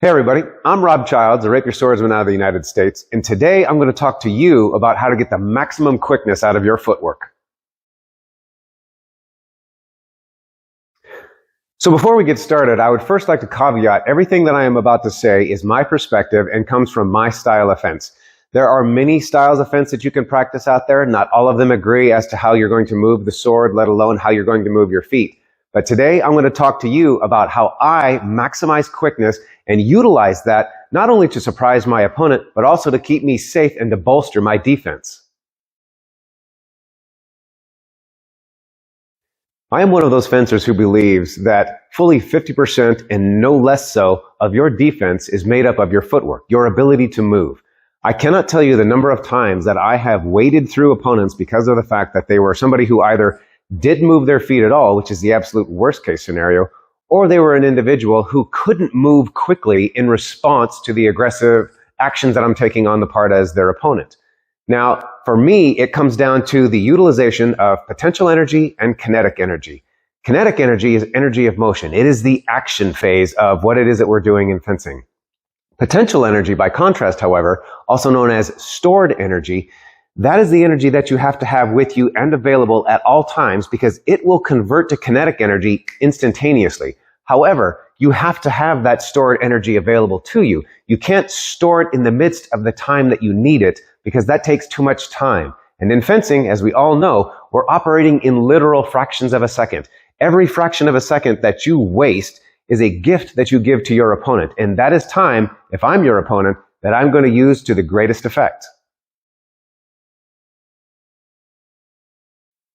Hey everybody, I'm Rob Childs, a Rapier swordsman out of the United States, and today I'm going to talk to you about how to get the maximum quickness out of your footwork. So before we get started, I would first like to caveat everything that I am about to say is my perspective and comes from my style of fence. There are many styles of fence that you can practice out there. Not all of them agree as to how you're going to move the sword, let alone how you're going to move your feet. But today I'm going to talk to you about how I maximize quickness and utilize that not only to surprise my opponent, but also to keep me safe and to bolster my defense. I am one of those fencers who believes that fully 50% and no less so of your defense is made up of your footwork, your ability to move. I cannot tell you the number of times that I have waded through opponents because of the fact that they were somebody who either didn't move their feet at all, which is the absolute worst case scenario, or they were an individual who couldn't move quickly in response to the aggressive actions that I'm taking on the part as their opponent. Now, for me, it comes down to the utilization of potential energy and kinetic energy. Kinetic energy is energy of motion. It is the action phase of what it is that we're doing in fencing. Potential energy, by contrast, however, also known as stored energy, that is the energy that you have to have with you and available at all times because it will convert to kinetic energy instantaneously. However, you have to have that stored energy available to you. You can't store it in the midst of the time that you need it because that takes too much time. And in fencing, as we all know, we're operating in literal fractions of a second. Every fraction of a second that you waste is a gift that you give to your opponent. And that is time, if I'm your opponent, that I'm going to use to the greatest effect.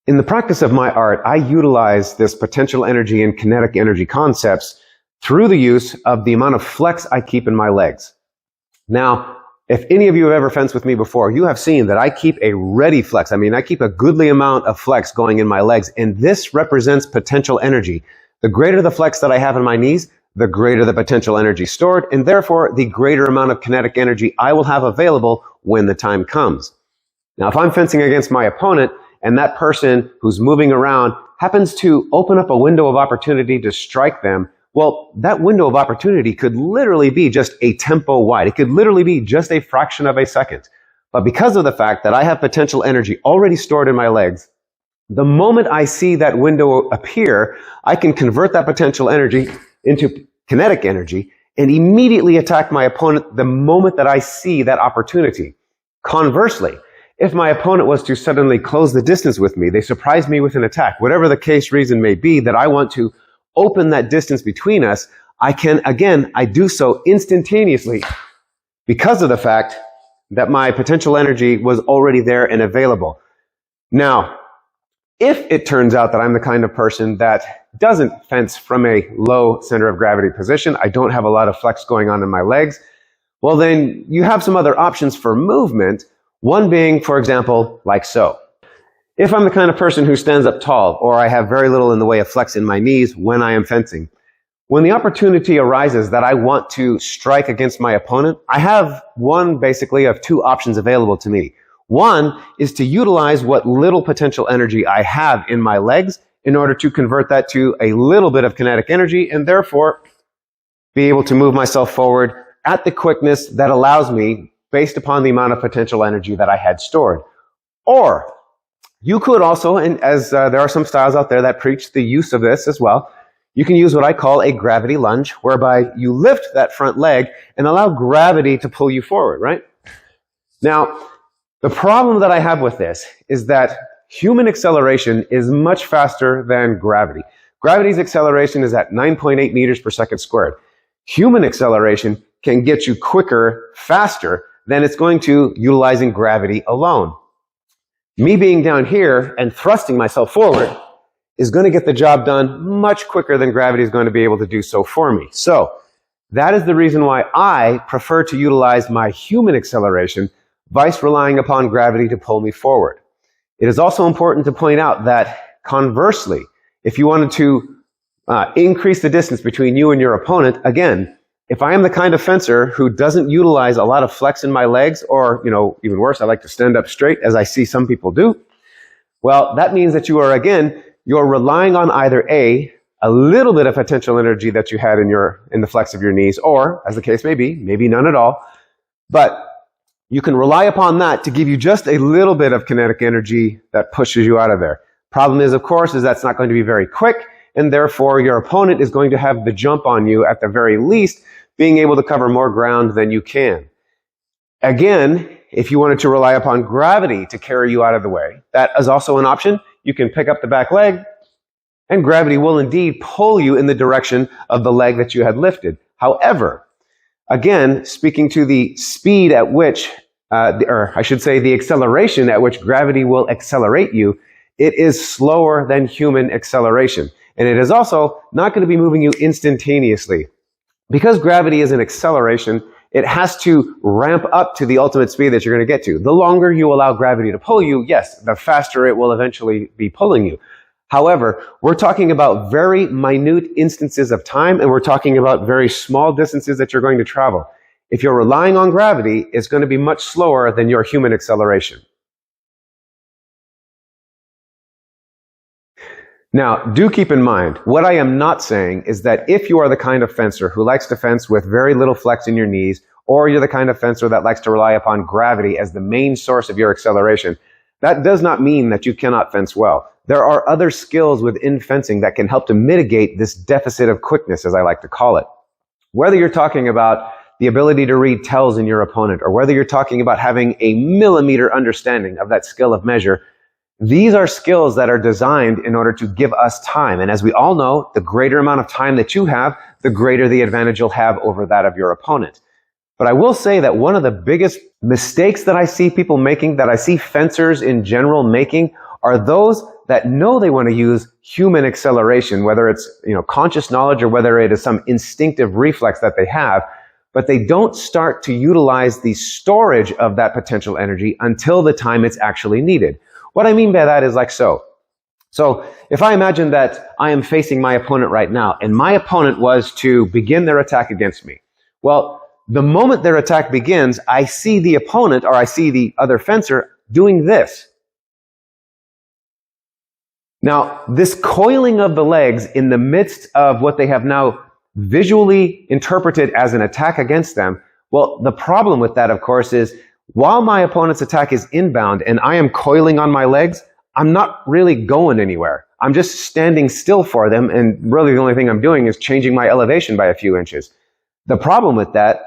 In the practice of my art, I utilize this potential energy and kinetic energy concepts through the use of the amount of flex I keep in my legs. Now, if any of you have ever fenced with me before, you have seen that I keep a ready flex. I keep a goodly amount of flex going in my legs, and this represents potential energy. The greater the flex that I have in my knees, the greater the potential energy stored, and therefore the greater amount of kinetic energy I will have available when the time comes. Now, if I'm fencing against my opponent, and that person who's moving around happens to open up a window of opportunity to strike them, well, that window of opportunity could literally be just a tempo wide. It could literally be just a fraction of a second. But because of the fact that I have potential energy already stored in my legs, the moment I see that window appear, I can convert that potential energy into kinetic energy and immediately attack my opponent the moment that I see that opportunity. Conversely, if my opponent was to suddenly close the distance with me, they surprise me with an attack, whatever the case reason may be that I want to open that distance between us, I do so instantaneously because of the fact that my potential energy was already there and available. Now, if it turns out that I'm the kind of person that doesn't fence from a low center of gravity position, I don't have a lot of flex going on in my legs, well then you have some other options for movement. One being, for example, like so. If I'm the kind of person who stands up tall, or I have very little in the way of flex in my knees when I am fencing, when the opportunity arises that I want to strike against my opponent, I have one basically of two options available to me. One is to utilize what little potential energy I have in my legs in order to convert that to a little bit of kinetic energy and therefore be able to move myself forward at the quickness that allows me based upon the amount of potential energy that I had stored. Or you could also, and as there are some styles out there that preach the use of this as well, you can use what I call a gravity lunge, whereby you lift that front leg and allow gravity to pull you forward, right? Now, the problem that I have with this is that human acceleration is much faster than gravity. Gravity's acceleration is at 9.8 meters per second squared. Human acceleration can get you quicker, faster, than it's going to utilizing gravity alone. Me being down here and thrusting myself forward is going to get the job done much quicker than gravity is going to be able to do so for me. So that is the reason why I prefer to utilize my human acceleration vice relying upon gravity to pull me forward. It is also important to point out that conversely, if you wanted to increase the distance between you and your opponent, again, if I am the kind of fencer who doesn't utilize a lot of flex in my legs, or, even worse, I like to stand up straight, as I see some people do, well, that means that you're relying on either A, a little bit of potential energy that you had in the flex of your knees, or, as the case may be, maybe none at all. But you can rely upon that to give you just a little bit of kinetic energy that pushes you out of there. Problem is, of course, is that's not going to be very quick, and therefore your opponent is going to have the jump on you at the very least, being able to cover more ground than you can. Again, if you wanted to rely upon gravity to carry you out of the way, that is also an option. You can pick up the back leg, and gravity will indeed pull you in the direction of the leg that you had lifted. However, again, speaking to the speed at which, or I should say the acceleration at which gravity will accelerate you, it is slower than human acceleration. And it is also not going to be moving you instantaneously. Because gravity is an acceleration, it has to ramp up to the ultimate speed that you're going to get to. The longer you allow gravity to pull you, yes, the faster it will eventually be pulling you. However, we're talking about very minute instances of time, and we're talking about very small distances that you're going to travel. If you're relying on gravity, it's going to be much slower than your human acceleration. Now, do keep in mind, what I am not saying is that if you are the kind of fencer who likes to fence with very little flex in your knees, or you're the kind of fencer that likes to rely upon gravity as the main source of your acceleration, that does not mean that you cannot fence well. There are other skills within fencing that can help to mitigate this deficit of quickness, as I like to call it. Whether you're talking about the ability to read tells in your opponent, or whether you're talking about having a millimeter understanding of that skill of measure, these are skills that are designed in order to give us time. And as we all know, the greater amount of time that you have, the greater the advantage you'll have over that of your opponent. But I will say that one of the biggest mistakes that I see people making, that I see fencers in general making, are those that know they want to use human acceleration, whether it's conscious knowledge or whether it is some instinctive reflex that they have, but they don't start to utilize the storage of that potential energy until the time it's actually needed. What I mean by that is like so. So if I imagine that I am facing my opponent right now, and my opponent was to begin their attack against me. Well, the moment their attack begins, I see the opponent, or I see the other fencer, doing this. Now, this coiling of the legs in the midst of what they have now visually interpreted as an attack against them, well, the problem with that, of course, is while my opponent's attack is inbound and I am coiling on my legs, I'm not really going anywhere. I'm just standing still for them, and really the only thing I'm doing is changing my elevation by a few inches. The problem with that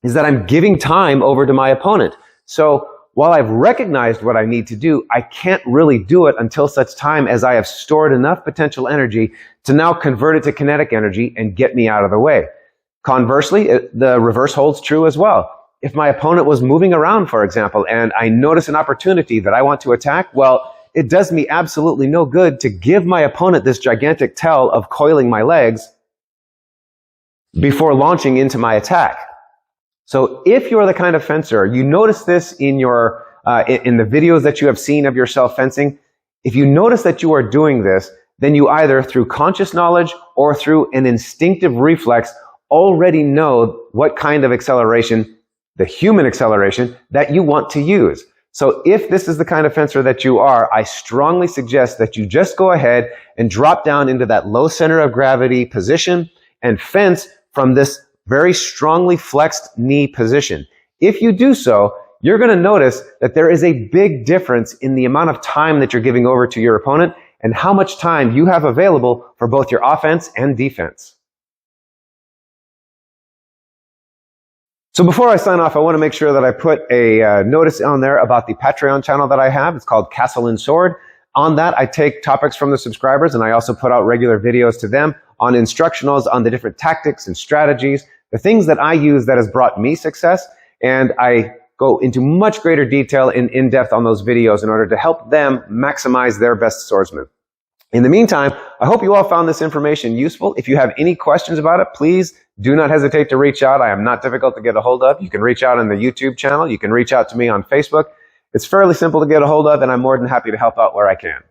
is that I'm giving time over to my opponent. So while I've recognized what I need to do, I can't really do it until such time as I have stored enough potential energy to now convert it to kinetic energy and get me out of the way. Conversely, the reverse holds true as well. If my opponent was moving around, for example, and I notice an opportunity that I want to attack, well, it does me absolutely no good to give my opponent this gigantic tell of coiling my legs before launching into my attack. So if you're the kind of fencer, you notice this in the videos that you have seen of yourself fencing. If you notice that you are doing this, then you either through conscious knowledge or through an instinctive reflex already know what kind of acceleration, the human acceleration, that you want to use. So if this is the kind of fencer that you are, I strongly suggest that you just go ahead and drop down into that low center of gravity position and fence from this very strongly flexed knee position. If you do so, you're going to notice that there is a big difference in the amount of time that you're giving over to your opponent and how much time you have available for both your offense and defense. So before I sign off, I want to make sure that I put a notice on there about the Patreon channel that I have. It's called Castle and Sword. On that, I take topics from the subscribers, and I also put out regular videos to them on instructionals on the different tactics and strategies, the things that I use that has brought me success, and I go into much greater detail and in-depth on those videos in order to help them maximize their best swordsman. In the meantime, I hope you all found this information useful. If you have any questions about it, please do not hesitate to reach out. I am not difficult to get a hold of. You can reach out on the YouTube channel. You can reach out to me on Facebook. It's fairly simple to get a hold of, and I'm more than happy to help out where I can.